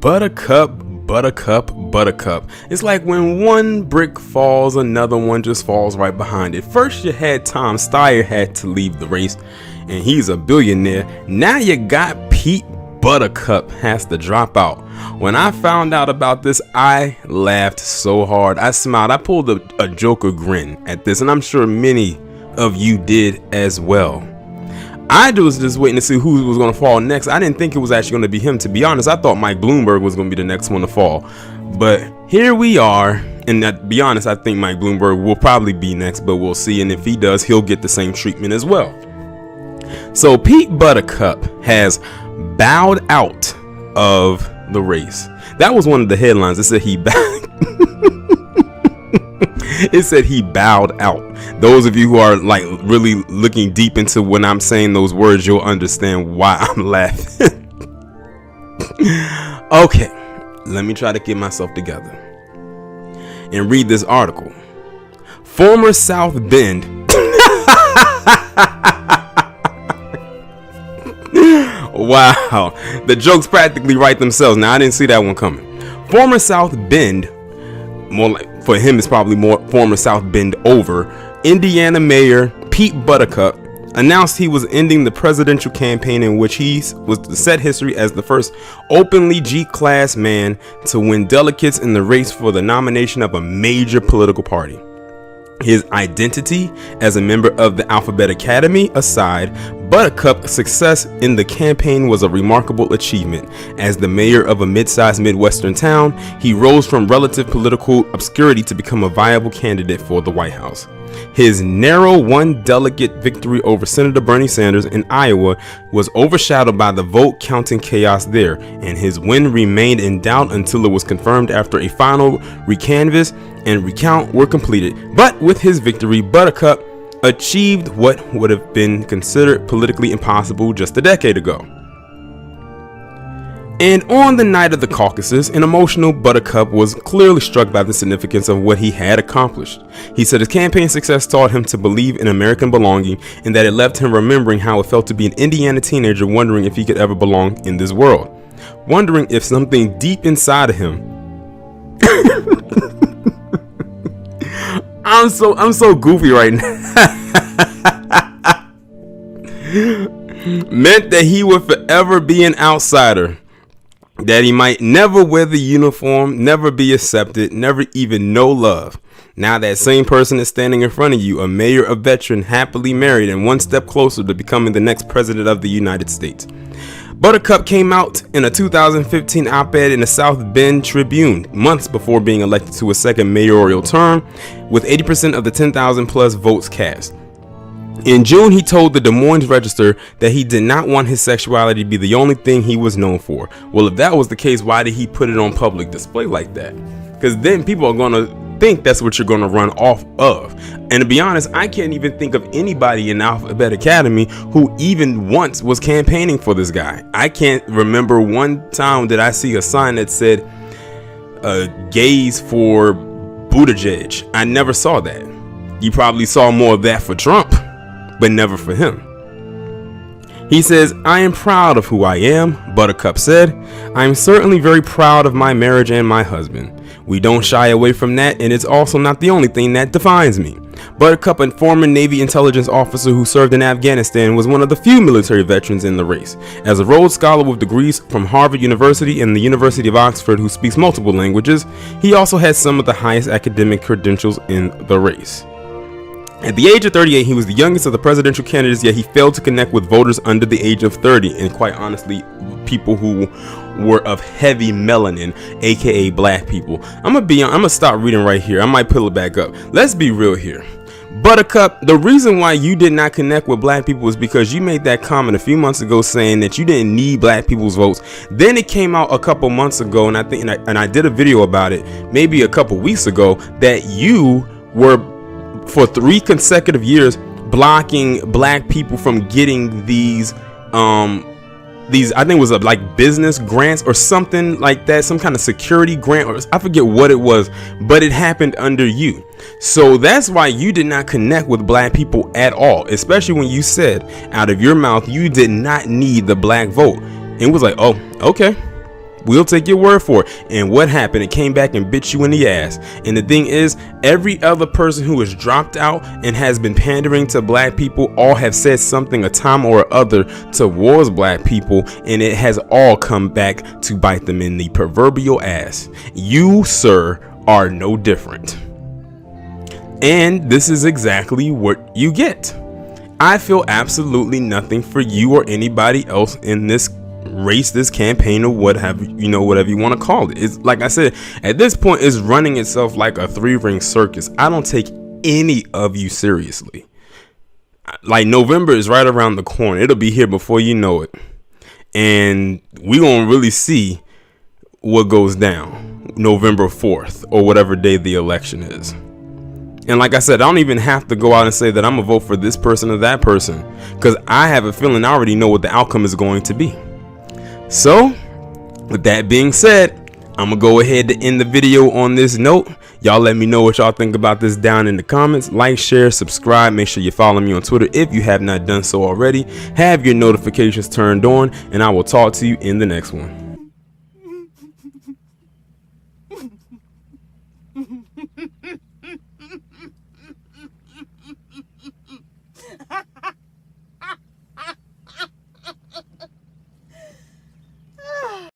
Buttercup, Buttercup, Buttercup. It's like when one brick falls, another one just falls right behind it. First you had Tom Steyer had to leave the race, and he's a billionaire. Now you got Pete Buttercup has to drop out. When I found out about this, I laughed so hard. I smiled. I pulled a Joker grin at this, and I'm sure many of you did as well. I was just waiting to see who was going to fall next. I didn't think it was actually going to be him, to be honest. I thought Mike Bloomberg was going to be the next one to fall. But here we are. And to be honest, I think Mike Bloomberg will probably be next, but we'll see. And if he does, he'll get the same treatment as well. So Pete Buttercup has bowed out of the race. That was one of the headlines. It said he It said he bowed out. Those of you who are like really looking deep into when I'm saying those words, you'll understand why I'm laughing. Okay, let me try to get myself together and read this article. Former South Bend. Wow, the jokes practically write themselves. Now I didn't see that one coming. Former South Bend, more like for him it's probably more former South Bend over, Indiana Mayor Pete Buttercup announced he was ending the presidential campaign in which he was to set history as the first openly G-class man to win delegates in the race for the nomination of a major political party. His identity as a member of the Alphabet Academy aside, Buttercup's success in the campaign was a remarkable achievement. As the mayor of a mid-sized Midwestern town, he rose from relative political obscurity to become a viable candidate for the White House. His narrow one-delegate victory over Senator Bernie Sanders in Iowa was overshadowed by the vote counting chaos there, and his win remained in doubt until it was confirmed after a final recanvass and recount were completed. But with his victory, Buttercup achieved what would have been considered politically impossible just a decade ago. And on the night of the caucuses, an emotional Buttercup was clearly struck by the significance of what he had accomplished. He said his campaign success taught him to believe in American belonging, and that it left him remembering how it felt to be an Indiana teenager wondering if he could ever belong in this world. Wondering if something deep inside of him I'm so goofy right now. Meant that he would forever be an outsider. That he might never wear the uniform, never be accepted, never even know love. Now that same person is standing in front of you, a mayor, a veteran, happily married, and one step closer to becoming the next president of the United States. Buttercup came out in a 2015 op-ed in the South Bend Tribune months before being elected to a second mayoral term, with 80% of the 10,000 plus votes cast. In June, he told the Des Moines Register that he did not want his sexuality to be the only thing he was known for. Well, if that was the case, why did he put it on public display like that? Because then people are going to think that's what you're going to run off of. And to be honest, I can't even think of anybody in the Alphabet Academy who even once was campaigning for this guy. I can't remember one time that I see a sign that said gays for Buttigieg. I never saw that. You probably saw more of that for Trump, but never for him. He says, "I am proud of who I am," Buttercup said. "I am certainly very proud of my marriage and my husband. We don't shy away from that, and it's also not the only thing that defines me." Buttercup, a former Navy intelligence officer who served in Afghanistan, was one of the few military veterans in the race. As a Rhodes Scholar with degrees from Harvard University and the University of Oxford who speaks multiple languages, he also has some of the highest academic credentials in the race. At the age of 38, he was the youngest of the presidential candidates, yet he failed to connect with voters under the age of 30, and quite honestly, people who were of heavy melanin, aka black people. I'm gonna stop reading right here. I might pull it back up. Let's be real here. Buttercup, the reason why you did not connect with black people is because you made that comment a few months ago saying that you didn't need black people's votes. Then it came out a couple months ago, and I did a video about it maybe a couple weeks ago, that you were for 3 consecutive years blocking black people from getting these I think it was like business grants or something like that, some kind of security grant, or I forget what it was, but it happened under you. So that's why you did not connect with black people at all, especially when you said out of your mouth you did not need the black vote. It was like, oh, okay, We'll take your word for it. And what happened? It came back and bit you in the ass. And the thing is, every other person who has dropped out and has been pandering to black people all have said something a time or other towards black people, and it has all come back to bite them in the proverbial ass. You, sir, are no different. And this is exactly what you get. I feel absolutely nothing for you or anybody else in this race, this campaign, or whatever you want to call it. It's like I said, at this point, it's running itself like a 3-ring circus. I don't take any of you seriously. Like, November is right around the corner. It'll be here before you know it, and we gonna really see what goes down November 4th or whatever day the election is. And like I said, I don't even have to go out and say that I'm gonna vote for this person or that person, because I have a feeling I already know what the outcome is going to be. So, with that being said, I'm gonna go ahead to end the video on this note. Y'all let me know what y'all think about this down in the comments. Like, share, subscribe. Make sure you follow me on Twitter if you have not done so already. Have your notifications turned on, and I will talk to you in the next one.